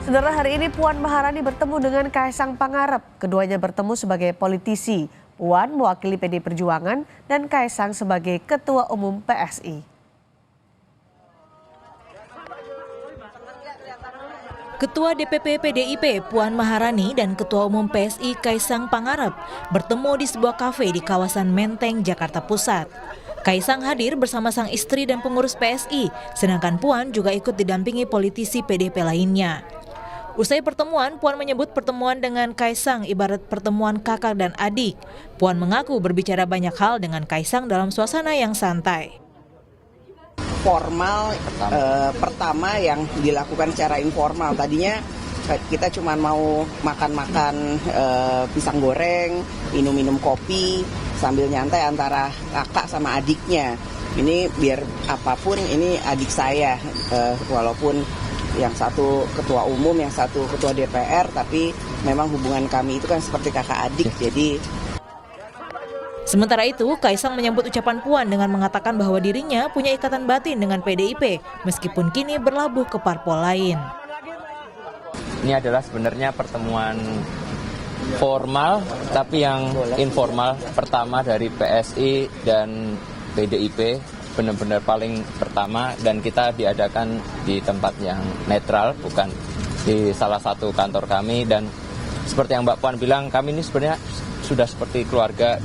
Saudara, hari ini Puan Maharani bertemu dengan Kaisang Pangarep. Keduanya bertemu sebagai politisi. Puan mewakili PD Perjuangan dan Kaisang sebagai Ketua Umum PSI. Ketua DPP PDIP Puan Maharani dan Ketua Umum PSI Kaisang Pangarep bertemu di sebuah kafe di kawasan Menteng, Jakarta Pusat. Kaisang hadir bersama sang istri dan pengurus PSI, sedangkan Puan juga ikut didampingi politisi PDIP lainnya. Usai pertemuan, Puan menyebut pertemuan dengan Kaisang ibarat pertemuan kakak dan adik. Puan mengaku berbicara banyak hal dengan Kaisang dalam suasana yang santai. Formal pertama yang dilakukan secara informal. Tadinya kita cuma mau makan-makan pisang goreng, minum-minum kopi sambil nyantai antara kakak sama adiknya. Ini biar apapun ini adik saya, walaupun yang satu ketua umum, yang satu ketua DPR, tapi memang hubungan kami itu kan seperti kakak adik. Jadi sementara itu, Kaisang menyambut ucapan Puan dengan mengatakan bahwa dirinya punya ikatan batin dengan PDIP, meskipun kini berlabuh ke parpol lain. Ini adalah sebenarnya pertemuan formal, tapi yang informal pertama dari PSI dan PDIP, benar-benar paling pertama, dan kita diadakan di tempat yang netral, bukan di salah satu kantor kami. Dan seperti yang Mbak Puan bilang, kami ini sebenarnya sudah seperti keluarga.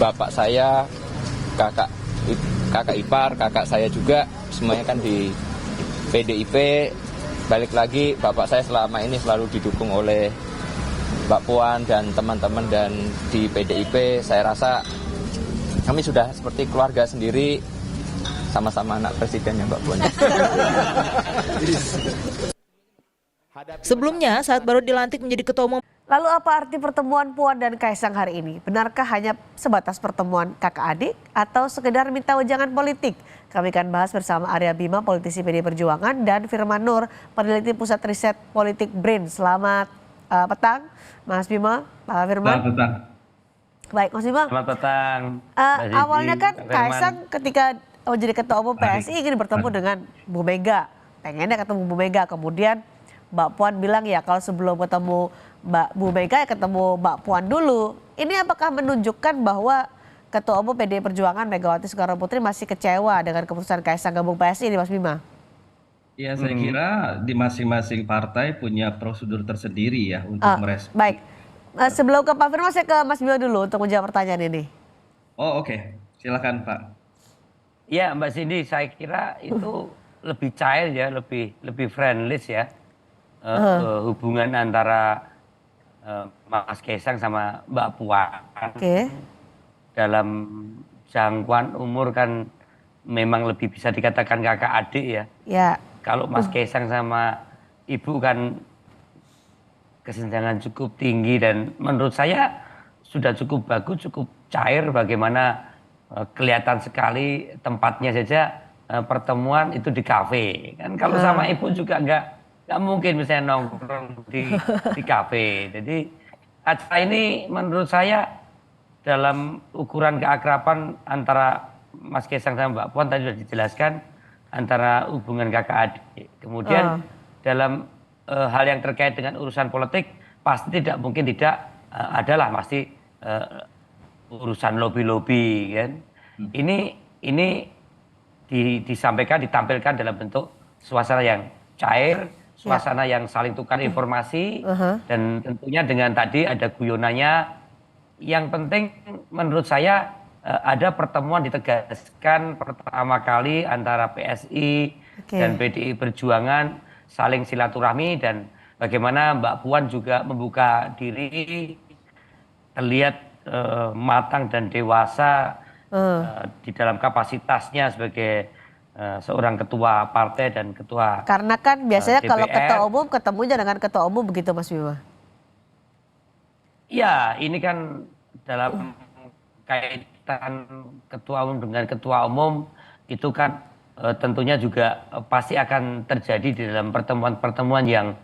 Bapak saya, kakak ipar, kakak saya juga, semuanya kan di PDIP. Balik lagi, bapak saya selama ini selalu didukung oleh Mbak Puan dan teman-teman, dan di PDIP saya rasa kami sudah seperti keluarga sendiri, sama-sama anak presiden ya Mbak Puan. Sebelumnya, saat baru dilantik menjadi ketua umum. Lalu apa arti pertemuan Puan dan Kaisang hari ini? Benarkah hanya sebatas pertemuan kakak adik atau sekedar minta wejangan politik? Kami akan bahas bersama Arya Bima, politisi PD Perjuangan, dan Firman Nur, peneliti Pusat Riset Politik BRIN. Selamat petang, Mas Bima, Pak Firman. Selamat petang. Baik, Mas Bima. Selamat petang. Awalnya kan Kaisang ketika jadi ketua umum PSI ingin bertemu dengan Bu Mega. Pengennya ketemu Bu Mega. Kemudian Mbak Puan bilang ya kalau sebelum ketemu Bu Mega ya ketemu Mbak Puan dulu. Ini apakah menunjukkan bahwa Ketua Umum PD Perjuangan Megawati Soekarno Putri masih kecewa dengan keputusan Kaisang gabung PSI ini, Mas Bima? Ya, saya kira di masing-masing partai punya prosedur tersendiri ya untuk merespon. Baik, sebelum ke Pak Firman, saya ke Mas Bima dulu untuk menjawab pertanyaan ini. Oh oke. Silakan Pak. Ya Mbak Cindy, saya kira itu lebih cair ya, lebih friendly ya. Hubungan antara Mas Kaisang sama Mbak Puan. Dalam jangkauan umur kan memang lebih bisa dikatakan kakak adik ya. Ya. Kalau Mas Kaisang sama Ibu kan kesenjangan cukup tinggi, dan menurut saya sudah cukup bagus, cukup cair, bagaimana kelihatan sekali tempatnya saja pertemuan itu di kafe. Kan kalau sama Ibu juga nggak mungkin misalnya nongkrong di kafe. Jadi acara ini menurut saya dalam ukuran keakraban antara Mas Kaisang sama Mbak Puan tadi sudah dijelaskan, antara hubungan kakak adik. Kemudian dalam hal yang terkait dengan urusan politik pasti tidak mungkin tidak adalah pasti urusan lobby kan. Ini disampaikan, ditampilkan dalam bentuk suasana yang cair, suasana yang saling tukar informasi, dan tentunya dengan tadi ada guyonannya. Yang penting menurut saya ada pertemuan ditegaskan pertama kali antara PSI dan PDI Perjuangan, saling silaturahmi, dan bagaimana Mbak Puan juga membuka diri, terlihat matang dan dewasa di dalam kapasitasnya sebagai seorang ketua partai dan ketua. Karena kan biasanya DPR. Kalau ketua umum ketemunya dengan ketua umum begitu, Mas Bima? Ya, ini kan dalam kaitan ketua umum dengan ketua umum itu kan tentunya juga pasti akan terjadi di dalam pertemuan-pertemuan yang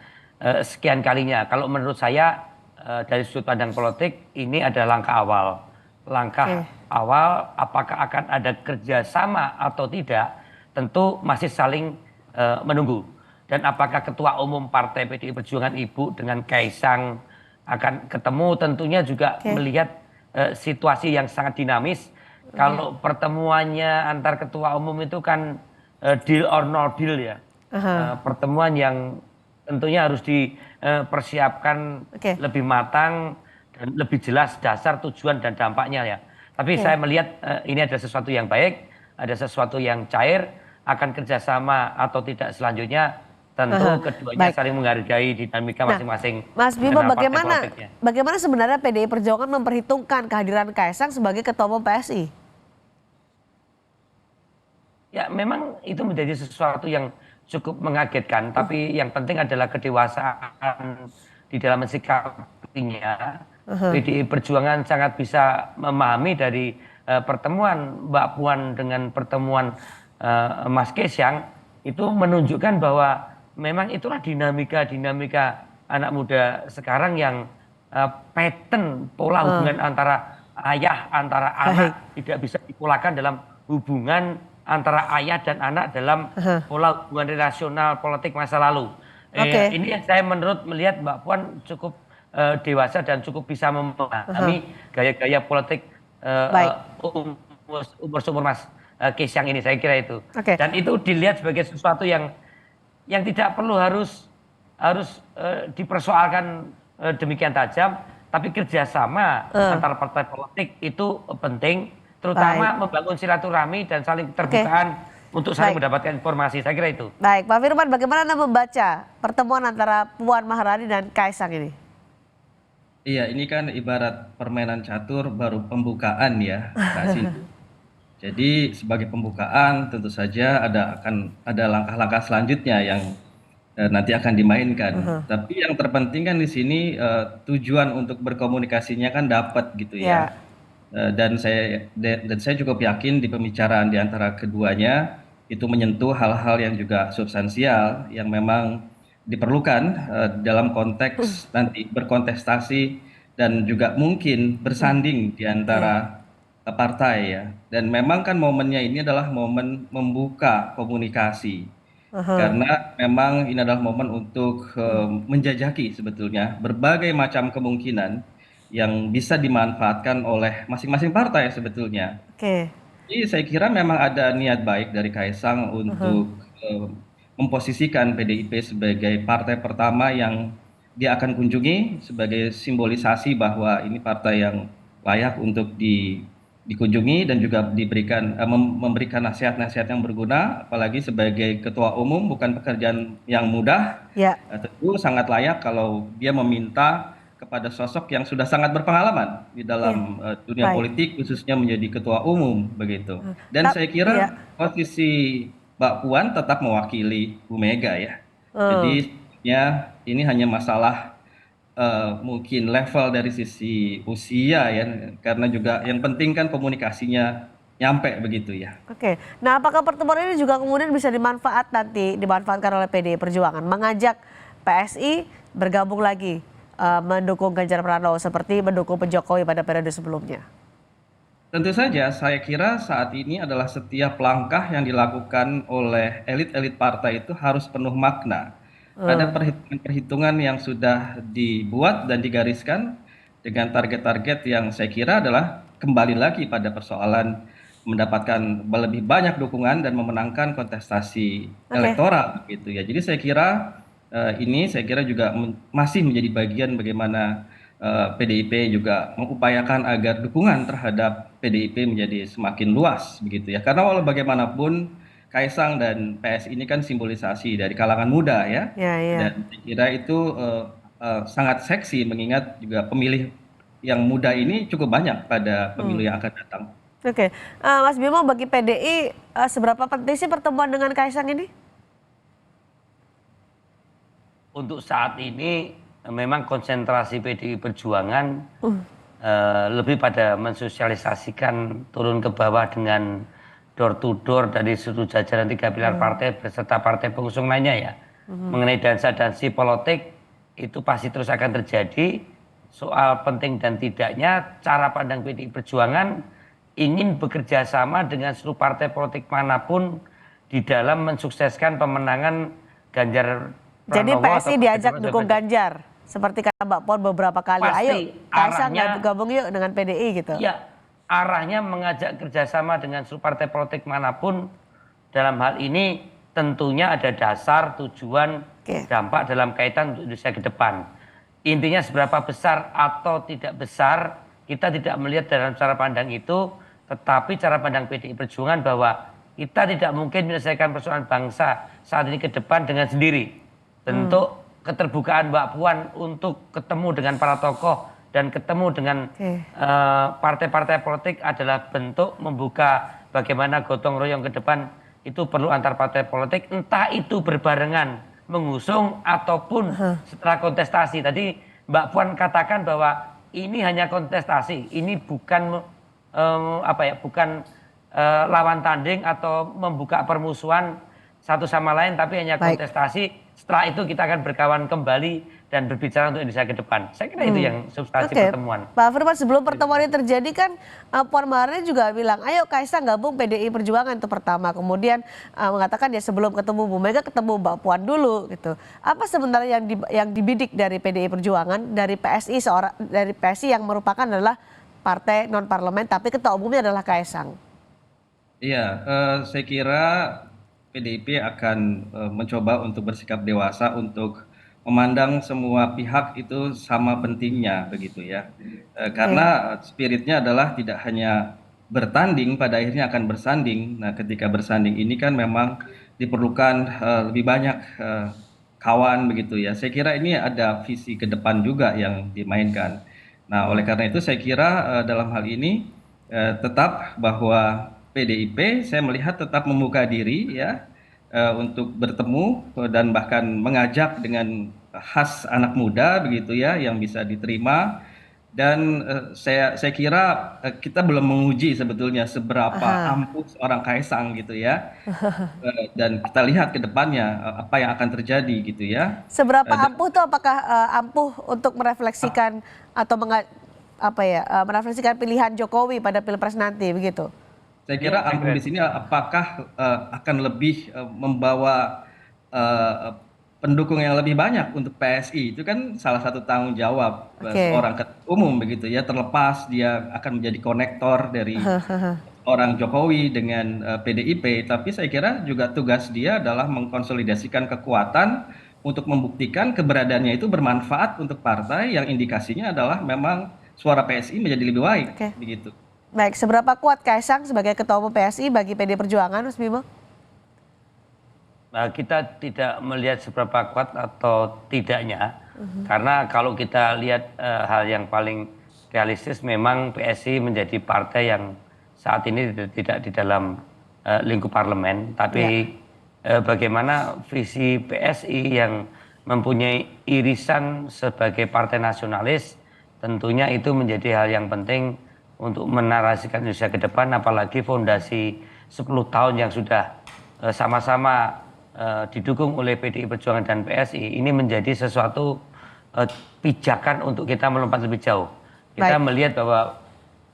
sekian kalinya. Kalau menurut saya dari sudut pandang politik ini adalah langkah awal. Langkah awal, apakah akan ada kerjasama atau tidak, tentu masih saling menunggu. dan apakah Ketua Umum Partai PDI Perjuangan Ibu dengan Kaisang akan ketemu, tentunya juga melihat situasi yang sangat dinamis. Kalau pertemuannya antar Ketua Umum itu kan deal or no deal ya. Pertemuan yang tentunya harus dipersiapkan lebih matang dan lebih jelas dasar, tujuan, dan dampaknya ya. Tapi saya melihat ini ada sesuatu yang baik, ada sesuatu yang cair, akan kerjasama atau tidak selanjutnya tentu keduanya saling menghargai dinamika masing-masing. Mas Bimo, bagaimana sebenarnya PDI Perjuangan memperhitungkan kehadiran Kaisang sebagai Ketua Umum PSI? Ya memang itu menjadi sesuatu yang cukup mengagetkan, tapi yang penting adalah kedewasaan di dalam mensikapinya. PDI Perjuangan sangat bisa memahami dari pertemuan Mbak Puan dengan pertemuan Mas Kaisang, itu menunjukkan bahwa memang itulah dinamika anak muda sekarang yang pattern pola hubungan antara ayah, antara anak tidak bisa dipolakan dalam hubungan antara ayah dan anak dalam pola hubungan relasional politik masa lalu. Ini yang saya melihat Mbak Puan cukup dewasa dan cukup bisa memahami gaya-gaya politik umur Mas Kaisang ini, saya kira itu. Dan itu dilihat sebagai sesuatu yang tidak perlu harus dipersoalkan demikian tajam, tapi kerjasama antar partai politik itu penting, terutama membangun silaturahmi dan saling terbukaan untuk saling mendapatkan informasi. Saya kira itu. Baik, Pak Firman, bagaimana Anda membaca pertemuan antara Puan Maharani dan Kaisang ini? Iya, ini kan ibarat permainan catur baru pembukaan ya, Kak Cindy. Jadi sebagai pembukaan tentu saja akan ada langkah-langkah selanjutnya yang nanti akan dimainkan. Tapi yang terpenting kan di sini tujuan untuk berkomunikasinya kan dapat gitu ya. Dan saya cukup yakin di pembicaraan di antara keduanya itu menyentuh hal-hal yang juga substansial yang memang diperlukan dalam konteks nanti berkontestasi dan juga mungkin bersanding di antara partai ya. Dan memang kan momennya ini adalah momen membuka komunikasi. Karena memang ini adalah momen untuk menjajaki sebetulnya berbagai macam kemungkinan yang bisa dimanfaatkan oleh masing-masing partai sebetulnya. Jadi saya kira memang ada niat baik dari Kaisang untuk memposisikan PDIP sebagai partai pertama yang dia akan kunjungi sebagai simbolisasi bahwa ini partai yang layak untuk dikunjungi dan juga memberikan nasihat-nasihat yang berguna, apalagi sebagai ketua umum bukan pekerjaan yang mudah. Tentu sangat layak kalau dia meminta kepada sosok yang sudah sangat berpengalaman di dalam dunia politik, khususnya menjadi ketua umum begitu. Dan saya kira posisi Mbak Puan tetap mewakili Bu Mega ya. Jadi ya ini hanya masalah mungkin level dari sisi usia ya, karena juga yang penting kan komunikasinya nyampe begitu ya. Nah apakah pertemuan ini juga kemudian bisa dimanfaatkan oleh PDI Perjuangan, mengajak PSI bergabung lagi mendukung Ganjar Pranowo seperti mendukung Pak Jokowi pada periode sebelumnya? Tentu saja saya kira saat ini adalah setiap langkah yang dilakukan oleh elit-elit partai itu harus penuh makna. Ada perhitungan-perhitungan yang sudah dibuat dan digariskan dengan target-target yang saya kira adalah kembali lagi pada persoalan mendapatkan lebih banyak dukungan dan memenangkan kontestasi elektoral gitu ya. Jadi saya kira ini juga masih menjadi bagian bagaimana PDIP juga mengupayakan agar dukungan terhadap PDIP menjadi semakin luas begitu ya. Karena walau bagaimanapun Kaisang dan PS ini kan simbolisasi dari kalangan muda ya. Dan saya kira itu sangat seksi mengingat juga pemilih yang muda ini cukup banyak pada pemilu yang akan datang. Mas Bimo, bagi PDI seberapa penting sih pertemuan dengan Kaisang ini? Untuk saat ini memang konsentrasi PDI Perjuangan lebih pada mensosialisasikan turun ke bawah dengan door to door dari seluruh jajaran 3 pilar partai beserta partai pengusung lainnya ya. Mengenai dansa-dansi politik itu pasti terus akan terjadi. Soal penting dan tidaknya cara pandang PDI Perjuangan ingin bekerja sama dengan seluruh partai politik manapun di dalam mensukseskan pemenangan Ganjar Jadi Pranowo PSI atau diajak Ganjar dukung Pranowo. Ganjar. Seperti kata Mbak Puan beberapa kali, Pasti ayo Kaisang arahnya- gabung yuk dengan PDI gitu. Ya, arahnya mengajak kerjasama dengan seluruh partai politik manapun. Dalam hal ini tentunya ada dasar, tujuan, Oke. dampak dalam kaitan untuk Indonesia ke depan. Intinya seberapa besar atau tidak besar, kita tidak melihat dalam cara pandang itu, tetapi cara pandang PDI Perjuangan bahwa kita tidak mungkin menyelesaikan persoalan bangsa saat ini ke depan dengan sendiri. Bentuk keterbukaan Mbak Puan untuk ketemu dengan para tokoh dan ketemu dengan partai-partai politik adalah bentuk membuka bagaimana gotong royong ke depan itu perlu antar partai politik, entah itu berbarengan mengusung ataupun setelah kontestasi. Tadi Mbak Puan katakan bahwa ini hanya kontestasi, ini bukan bukan lawan tanding atau membuka permusuhan satu sama lain, tapi hanya Baik. kontestasi. Setelah itu kita akan berkawan kembali dan berbicara untuk Indonesia ke depan. Saya kira itu yang substansi Oke, pertemuan. Pak Firman, sebelum pertemuan ini terjadi kan Puan Maharani juga bilang, ayo Kaisang gabung PDI Perjuangan itu pertama. Kemudian mengatakan ya sebelum ketemu Bu Mega ketemu Mbak Puan dulu gitu. Apa sebenarnya yang dibidik dari PDI Perjuangan, dari PSI yang merupakan adalah partai non parlemen tapi ketua umumnya adalah Kaisang? Iya, saya kira PDIP akan mencoba untuk bersikap dewasa untuk memandang semua pihak itu sama pentingnya begitu ya. Karena spiritnya adalah tidak hanya bertanding, pada akhirnya akan bersanding. Nah, ketika bersanding ini kan memang diperlukan lebih banyak kawan begitu ya. Saya kira ini ada visi ke depan juga yang dimainkan. Nah, oleh karena itu saya kira dalam hal ini tetap bahwa PDIP saya melihat tetap membuka diri ya untuk bertemu dan bahkan mengajak dengan khas anak muda begitu ya yang bisa diterima. Dan saya kira kita belum menguji sebetulnya seberapa ampuh seorang Kaisang gitu ya. Dan kita lihat ke depannya apa yang akan terjadi gitu ya. Seberapa ampuh tuh, apakah ampuh untuk merefleksikan atau merefleksikan pilihan Jokowi pada Pilpres nanti begitu? Saya kira ampuh di sini apakah akan lebih membawa pendukung yang lebih banyak untuk PSI. Itu kan salah satu tanggung jawab seorang ketua umum begitu ya, terlepas dia akan menjadi konektor dari orang Jokowi dengan PDIP, tapi saya kira juga tugas dia adalah mengkonsolidasikan kekuatan untuk membuktikan keberadaannya itu bermanfaat untuk partai yang indikasinya adalah memang suara PSI menjadi lebih baik begitu. Baik, seberapa kuat Kaisang sebagai ketua umum PSI bagi PD Perjuangan, Mas Bimo? Nah, kita tidak melihat seberapa kuat atau tidaknya, karena kalau kita lihat hal yang paling realistis, memang PSI menjadi partai yang saat ini tidak di dalam lingkup parlemen, tapi bagaimana visi PSI yang mempunyai irisan sebagai partai nasionalis, tentunya itu menjadi hal yang penting untuk menarasikan Indonesia ke depan, apalagi fondasi 10 tahun yang sudah sama-sama didukung oleh PDI Perjuangan dan PSI, ini menjadi sesuatu pijakan untuk kita melompat lebih jauh. Kita melihat bahwa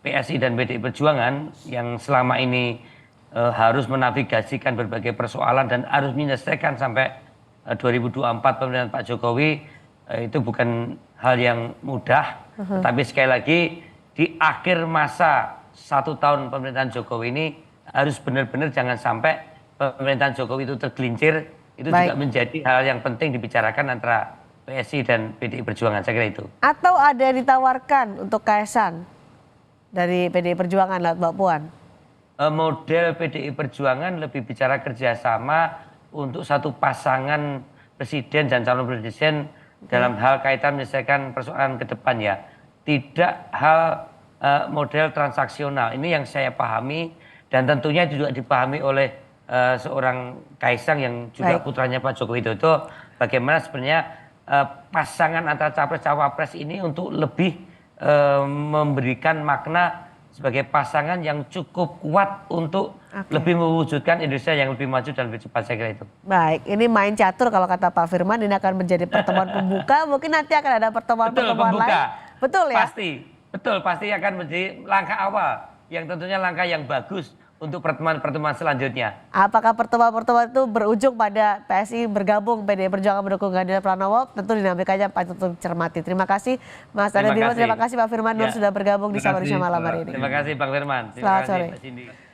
PSI dan PDI Perjuangan yang selama ini harus menavigasikan berbagai persoalan dan harus menyelesaikan sampai 2024 pemerintahan Pak Jokowi, itu bukan hal yang mudah, tapi sekali lagi di akhir masa 1 tahun pemerintahan Jokowi ini harus benar-benar jangan sampai pemerintahan Jokowi itu tergelincir. Itu juga menjadi hal yang penting dibicarakan antara PSI dan PDI Perjuangan, saya kira itu. Atau ada yang ditawarkan untuk Kaisang dari PDI Perjuangan lewat Mbak Puan? Model PDI Perjuangan lebih bicara kerjasama untuk satu pasangan presiden dan calon presiden dalam hal kaitan menyelesaikan persoalan ke depan ya. Tidak hal model transaksional. Ini yang saya pahami dan tentunya juga dipahami oleh seorang Kaisang yang juga putranya Pak Joko Widodo. Bagaimana sebenarnya pasangan antara capres-cawapres ini untuk lebih memberikan makna sebagai pasangan yang cukup kuat untuk lebih mewujudkan Indonesia yang lebih maju dan lebih cepat, saya kira itu. Baik, ini main catur kalau kata Pak Firman, ini akan menjadi pertemuan pembuka, mungkin nanti akan ada pertemuan-pertemuan lain. Betul ya? Pasti, betul, pasti akan menjadi langkah awal yang tentunya langkah yang bagus untuk pertemuan-pertemuan selanjutnya. Apakah pertemuan-pertemuan itu berujung pada PSI bergabung PDI Perjuangan mendukung Ganjar Pranowo? Tentu dinamikanya patut untuk cermati. Terima kasih Mas Daniel Bimo, terima kasih Pak Firman Nur Ya. sudah bergabung di Terima Sapa kasih, Indonesia malam Pak. hari ini. Terima kasih Bang Firman. Terima Selamat kasih sore. Mbak Cindy.